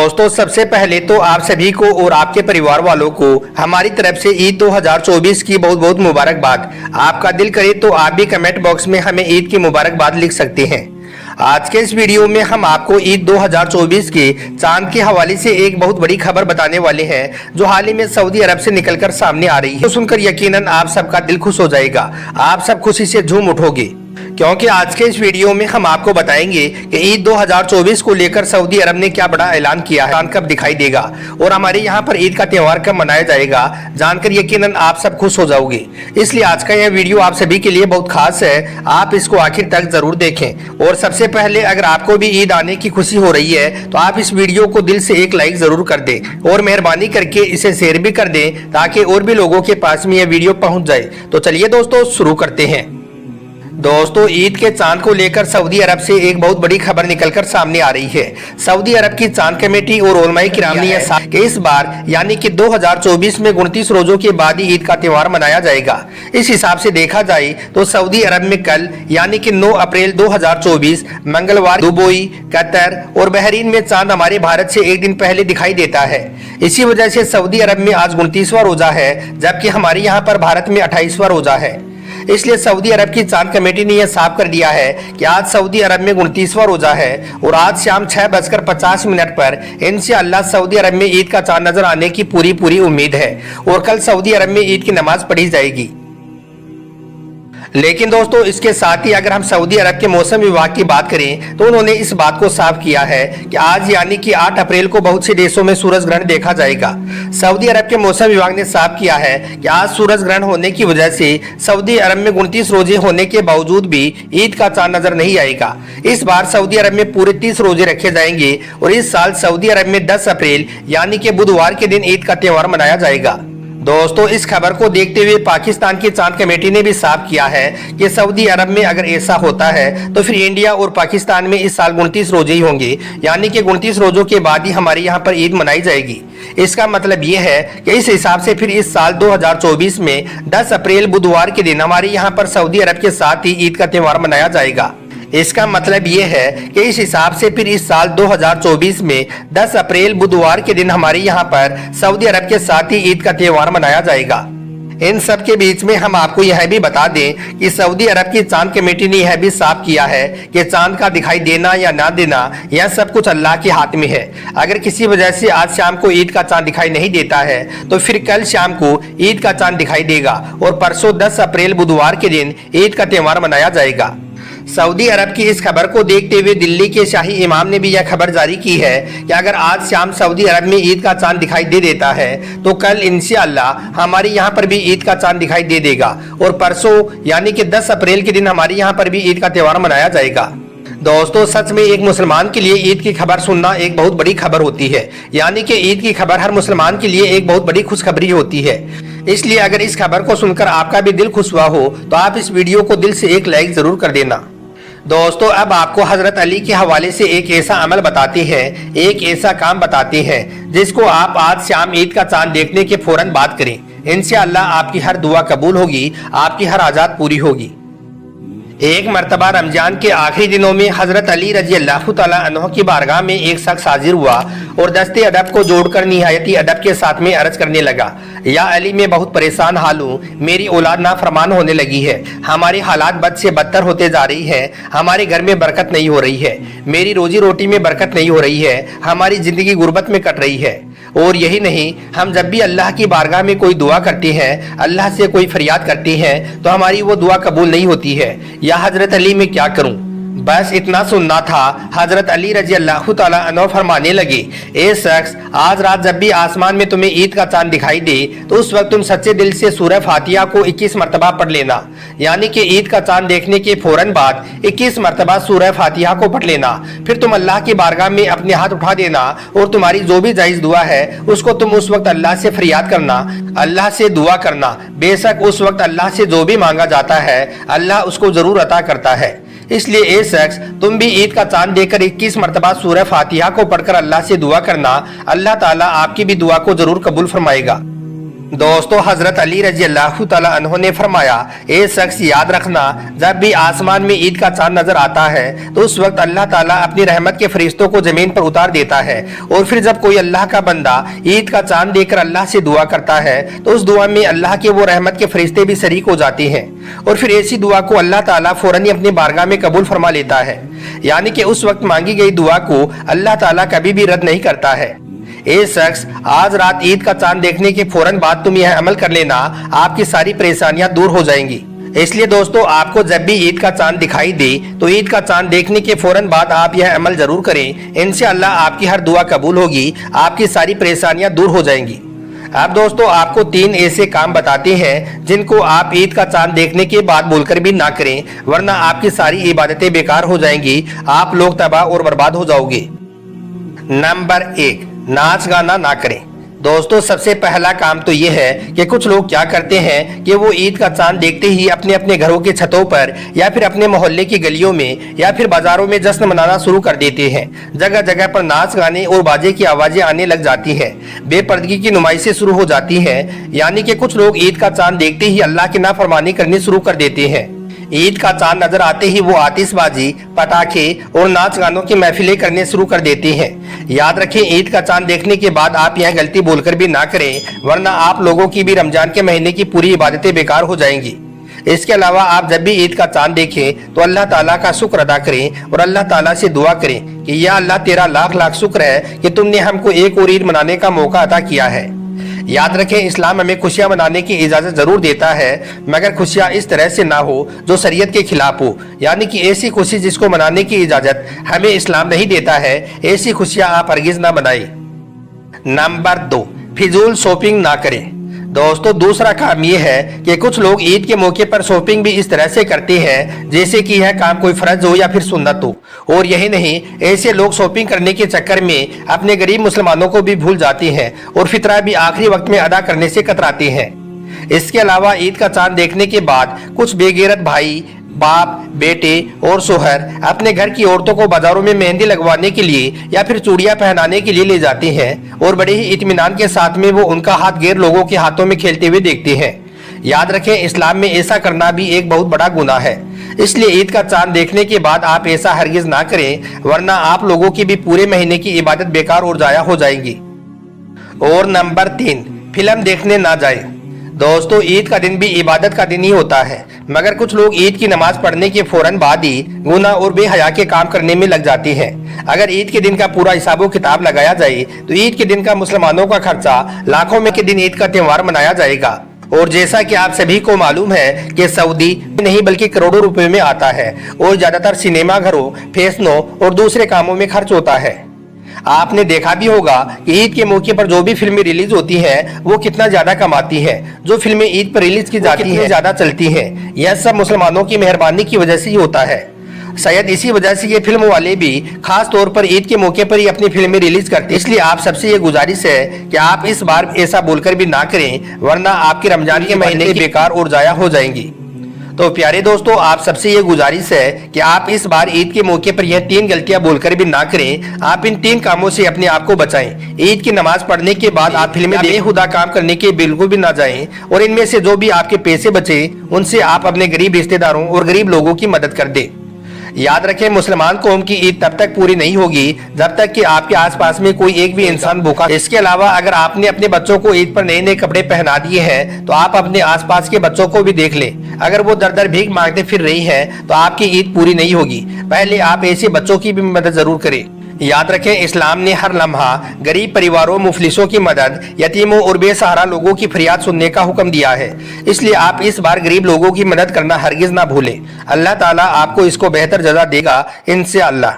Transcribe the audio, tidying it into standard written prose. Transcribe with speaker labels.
Speaker 1: दोस्तों सबसे पहले तो आप सभी को और आपके परिवार वालों को हमारी तरफ से ईद 2024 की बहुत बहुत मुबारकबाद। आपका दिल करे तो आप भी कमेंट बॉक्स में हमें ईद की मुबारकबाद लिख सकते हैं। आज के इस वीडियो में हम आपको ईद 2024 के चांद के हवाले से एक बहुत बड़ी खबर बताने वाले हैं जो हाल ही में सऊदी अरब से निकलकर सामने आ रही है। तो सुनकर यकीनन आप सबका दिल खुश हो जाएगा, आप सब खुशी से झूम उठोगे, क्योंकि आज के इस वीडियो में हम आपको बताएंगे कि ईद 2024 को लेकर सऊदी अरब ने क्या बड़ा ऐलान किया है, कब दिखाई देगा और हमारे यहाँ पर ईद का त्योहार कब मनाया जाएगा। जानकर यकीनन आप सब खुश हो जाओगे। इसलिए आज का यह वीडियो आप सभी के लिए बहुत खास है, आप इसको आखिर तक जरूर देखें। और सबसे पहले अगर आपको भी ईद आने की खुशी हो रही है तो आप इस वीडियो को दिल से एक लाइक जरूर कर दें और मेहरबानी करके इसे शेयर भी कर दें ताकि और भी लोगों के पास में यह वीडियो पहुंच जाए। तो चलिए दोस्तों शुरू करते हैं। दोस्तों ईद के चांद को लेकर सऊदी अरब से एक बहुत बड़ी खबर निकलकर सामने आ रही है। सऊदी अरब की चांद कमेटी और उलमाए किराम ने कि इस बार यानी कि 2024 में 29 रोजों के बाद ही ईद का त्योहार मनाया जाएगा। इस हिसाब से देखा जाए तो सऊदी अरब में कल यानी कि 9 अप्रैल 2024 मंगलवार दुबई, कतर और बहरीन में चांद हमारे भारत से एक दिन पहले दिखाई देता है। इसी वजह से सऊदी अरब में आज 29वां रोजा है, जबकि हमारे यहाँ पर भारत में 28वां रोजा है। इसलिए सऊदी अरब की चांद कमेटी ने यह साफ कर दिया है कि आज सऊदी अरब में 29वां रोजा है और आज शाम 6:50 पर इंशाअल्लाह सऊदी अरब में ईद का चांद नजर आने की पूरी उम्मीद है और कल सऊदी अरब में ईद की नमाज पढ़ी जाएगी। लेकिन दोस्तों इसके साथ ही अगर हम सऊदी अरब के मौसम विभाग की बात करें तो उन्होंने इस बात को साफ किया है कि आज यानी कि 8 अप्रैल को बहुत से देशों में सूरज ग्रहण देखा जाएगा। सऊदी अरब के मौसम विभाग ने साफ किया है कि आज सूरज ग्रहण होने की वजह से सऊदी अरब में 29 रोजे होने के बावजूद भी ईद का चांद नजर नहीं आएगा। इस बार सऊदी अरब में पूरे 30 रोजे रखे जाएंगे और इस साल सऊदी अरब में 10 अप्रैल यानी कि बुधवार के दिन ईद का त्योहार मनाया जाएगा। दोस्तों इस खबर को देखते हुए पाकिस्तान की चांद कमेटी ने भी साफ किया है कि सऊदी अरब में अगर ऐसा होता है तो फिर इंडिया और पाकिस्तान में इस साल 29 रोजे ही होंगे, यानी कि 29 रोजों के बाद ही हमारे यहाँ पर ईद मनाई जाएगी। इसका मतलब ये है कि इस हिसाब से फिर इस साल 2024 में 10 अप्रैल बुधवार के दिन हमारे यहाँ पर सऊदी अरब के साथ ही ईद का त्योहार मनाया जाएगा। इसका मतलब ये है कि इस हिसाब से फिर इस साल 2024 में 10 अप्रैल बुधवार के दिन हमारे यहाँ पर सऊदी अरब के साथ ही ईद का त्योहार मनाया जाएगा। इन सब के बीच में हम आपको यह भी बता दें कि सऊदी अरब की चांद कमेटी ने यह भी साफ किया है कि चांद का दिखाई देना या ना देना यह सब कुछ अल्लाह के हाथ में है। अगर किसी वजह से आज शाम को ईद का चांद दिखाई नहीं देता है तो फिर कल शाम को ईद का चांद दिखाई देगा और परसों 10 अप्रैल बुधवार के दिन ईद का त्योहार मनाया जाएगा। सऊदी अरब की इस खबर को देखते हुए दिल्ली के शाही इमाम ने भी यह खबर जारी की है कि अगर आज शाम सऊदी अरब में ईद का चांद दिखाई दे देता है तो कल इंशाअल्लाह हमारे यहाँ पर भी ईद का चांद दिखाई दे देगा और परसों यानी कि 10 अप्रैल के दिन हमारे यहाँ पर भी ईद का त्योहार मनाया जाएगा। दोस्तों सच में एक मुसलमान के लिए ईद की खबर सुनना एक बहुत बड़ी खबर होती है, यानी कि ईद की खबर हर मुसलमान के लिए एक बहुत बड़ी खुशखबरी होती है। इसलिए अगर इस खबर को सुनकर आपका भी दिल खुश हुआ हो तो आप इस वीडियो को दिल से एक लाइक जरूर कर देना। दोस्तों अब आपको हजरत अली के हवाले से एक ऐसा अमल बताते हैं, एक ऐसा काम बताते हैं जिसको आप आज शाम ईद का चांद देखने के फौरन बाद करें। इंशाअल्लाह आपकी हर दुआ कबूल होगी, आपकी हर आजाद पूरी होगी। एक मर्तबा रमजान के आखिरी दिनों में हजरत अली रजी अल्लाह तआला अन्हु की बारगाह में एक शख्स हाजिर हुआ और दस्ते अदब को जोड़कर निहायती अदब के साथ में अर्ज करने लगा, या अली मैं बहुत परेशान हाल हूँ, मेरी औलाद नाफरमान होने लगी है, हमारे हालात बद से बदतर होते जा रही है, हमारे घर में बरकत नहीं हो रही है, मेरी रोजी रोटी में बरकत नहीं हो रही है, हमारी जिंदगी गुर्बत में कट रही है। और यही नहीं, हम जब भी अल्लाह की बारगाह में कोई दुआ करते हैं, अल्लाह से कोई फरियाद करते हैं तो हमारी वो दुआ कबूल नहीं होती है। या हजरत अली मैं क्या करूं? बस इतना सुनना था। हजरत अली रजी अल्लाह तआला अन्हु फरमाने लगे, ए शख्स आज रात जब भी आसमान में तुम्हें ईद का चांद दिखाई दे तो उस वक्त तुम सच्चे दिल से सूरह फातिहा को 21 मरतबा पढ़ लेना, यानी कि ईद का चांद देखने के फौरन बाद 21 मरतबा सूरह फातिहा को पढ़ लेना। फिर तुम अल्लाह की बारगाह में अपने हाथ उठा देना और तुम्हारी जो भी जायज दुआ है उसको तुम उस वक्त अल्लाह से फरियाद करना, अल्लाह से दुआ करना। बेशक उस वक्त अल्लाह से जो भी मांगा जाता है अल्लाह उसको जरूर अता करता है। इसलिए ए शख्स तुम भी ईद का चांद देखकर 21 मरतबा सूरह फातिहा को पढ़कर अल्लाह से दुआ करना, अल्लाह ताला आपकी भी दुआ को जरूर कबूल फरमाएगा। दोस्तों हजरत अली रजी अल्लाह तआला अन्हु ने फरमाया, ए शख्स याद रखना, जब भी आसमान में ईद का चांद नजर आता है तो उस वक्त अल्लाह ताला अपनी रहमत के फरिश्तों को जमीन पर उतार देता है। और फिर जब कोई अल्लाह का बंदा ईद का चांद देखकर अल्लाह से दुआ करता है तो उस दुआ में अल्लाह के वो रहमत के फरिश्ते भी शरीक हो जाते हैं और फिर ऐसी दुआ को अल्लाह ताला फौरन ही अपनी बारगाह में कबूल फरमा लेता है। यानी कि उस वक्त मांगी गई दुआ को अल्लाह ताला कभी भी रद्द नहीं करता है। ए शख्स, आज रात ईद का चांद देखने के फौरन बाद तुम यह अमल कर लेना, आपकी सारी परेशानियां दूर हो जाएंगी। इसलिए दोस्तों आपको जब भी ईद का चांद दिखाई दे तो ईद का चांद देखने के फौरन बाद आप यह अमल जरूर करें। इंशाअल्लाह आपकी हर दुआ कबूल होगी, आपकी सारी परेशानियां दूर हो जाएंगी। अब दोस्तों आपको 3 ऐसे काम बताते हैं जिनको आप ईद का चांद देखने के बाद बोलकर भी ना करें, वरना आपकी सारी इबादतें बेकार हो जाएंगी, आप लोग तबाह और बर्बाद हो जाओगे। नंबर 1, नाच गाना ना करें। दोस्तों सबसे पहला काम तो ये है कि कुछ लोग क्या करते हैं कि वो ईद का चांद देखते ही अपने अपने घरों के छतों पर या फिर अपने मोहल्ले की गलियों में या फिर बाजारों में जश्न मनाना शुरू कर देते हैं। जगह जगह पर नाच गाने और बाजे की आवाजें आने लग जाती हैं, बेपर्दगी की नुमाइशें शुरू हो जाती हैं। यानी कि कुछ लोग ईद का चांद देखते ही अल्लाह की नाफरमानी करनी शुरू कर देते हैं। ईद का चांद नजर आते ही वो आतिशबाजी, पटाखे और नाच गानों की महफिलें करने शुरू कर देते हैं। याद रखें, ईद का चांद देखने के बाद आप यह गलती बोलकर भी ना करें, वरना आप लोगों की भी रमजान के महीने की पूरी इबादतें बेकार हो जाएंगी। इसके अलावा आप जब भी ईद का चांद देखें तो अल्लाह ताला का शुक्र अदा करें और अल्लाह ताला से दुआ करें कि या अल्लाह तेरा लाख लाख शुक्र है कि तुमने हमको एक और ईद मनाने का मौका अदा किया है। याद रखें, इस्लाम हमें खुशियां मनाने की इजाजत जरूर देता है, मगर खुशियां इस तरह से ना हो जो शरीयत के खिलाफ हो। यानी कि ऐसी खुशी जिसको मनाने की इजाजत हमें इस्लाम नहीं देता है, ऐसी खुशियां आप हरगिज ना मनाएं। नंबर 2, फिजूल शॉपिंग ना करें। दोस्तों दूसरा काम ये है कि कुछ लोग ईद के मौके पर शॉपिंग भी इस तरह से करते हैं जैसे कि यह काम कोई फर्ज हो या फिर सुन्नत हो। और यही नहीं, ऐसे लोग शॉपिंग करने के चक्कर में अपने गरीब मुसलमानों को भी भूल जाते हैं और फितरा भी आखिरी वक्त में अदा करने से कतराते हैं। इसके अलावा ईद का चांद देखने के बाद कुछ बेगैरत भाई, बाप, बेटे और शोहर अपने घर की औरतों को बाजारों में मेहंदी लगवाने के लिए या फिर चूड़ियां पहनाने के लिए ले जाते हैं और बड़े ही इत्मीनान के साथ में वो उनका हाथ गैर लोगों के हाथों में खेलते हुए देखते हैं। याद रखें, इस्लाम में ऐसा करना भी एक बहुत बड़ा गुनाह है। इसलिए ईद का चांद देखने के बाद आप ऐसा हरगिज ना करें, वरना आप लोगों की भी पूरे महीने की इबादत बेकार और जाया हो जाएगी। और नंबर 3, फिल्म देखने ना जाए। दोस्तों ईद का दिन भी इबादत का दिन ही होता है, मगर कुछ लोग ईद की नमाज पढ़ने के फौरन बाद ही गुनाह और बेहया के काम करने में लग जाते हैं। अगर ईद के दिन का पूरा हिसाबो किताब लगाया जाए तो ईद के दिन का मुसलमानों का खर्चा लाखों में के दिन ईद का त्योहार मनाया जाएगा। और जैसा कि आप सभी को मालूम है कि सऊदी नहीं बल्कि करोड़ों रुपए में आता है और ज्यादातर सिनेमा घरों, फैशनों और दूसरे कामों में खर्च होता है। आपने देखा भी होगा कि ईद के मौके पर जो भी फिल्में रिलीज होती हैं वो कितना ज्यादा कमाती हैं। जो फिल्में ईद पर रिलीज की जाती हैं ज्यादा चलती हैं। यह सब मुसलमानों की मेहरबानी की वजह से ही होता है। शायद इसी वजह से ये फिल्म वाले भी खास तौर पर ईद के मौके पर ही अपनी फिल्में रिलीज करते हैं। इसलिए आप सबसे ये गुजारिश है कि आप इस बार ऐसा बोलकर भी ना करें, वरना आपके रमजान के महीने बेकार और जाया हो जाएंगी। तो प्यारे दोस्तों, आप सबसे ये गुजारिश है कि आप इस बार ईद के मौके पर यह 3 गलतियां बोलकर भी ना करें। आप इन 3 कामों से अपने आप को बचाएं। ईद की नमाज पढ़ने के बाद आप फिल्में बेहुदा काम करने के बिल्कुल भी ना जाएं और इनमें से जो भी आपके पैसे बचे उनसे आप अपने गरीब रिश्तेदारों और गरीब लोगों की मदद कर दें। याद रखें, मुसलमान कौम की ईद तब तक पूरी नहीं होगी जब तक कि आपके आसपास में कोई एक भी इंसान भूखा। इसके अलावा अगर आपने अपने बच्चों को ईद पर नए नए कपड़े पहना दिए हैं तो आप अपने आसपास के बच्चों को भी देख लें। अगर वो दर दर भीख मांगते फिर रही हैं तो आपकी ईद पूरी नहीं होगी। पहले आप ऐसे बच्चों की भी मदद जरूर करें। याद रखें, इस्लाम ने हर लम्हा गरीब परिवारों, मुफलिसों की मदद, यतीमों और बेसहारा लोगों की फरियाद सुनने का हुक्म दिया है। इसलिए आप इस बार गरीब लोगों की मदद करना हरगिज ना भूलें। अल्लाह ताला आपको इसको बेहतर जज़ा देगा इंशाअल्लाह।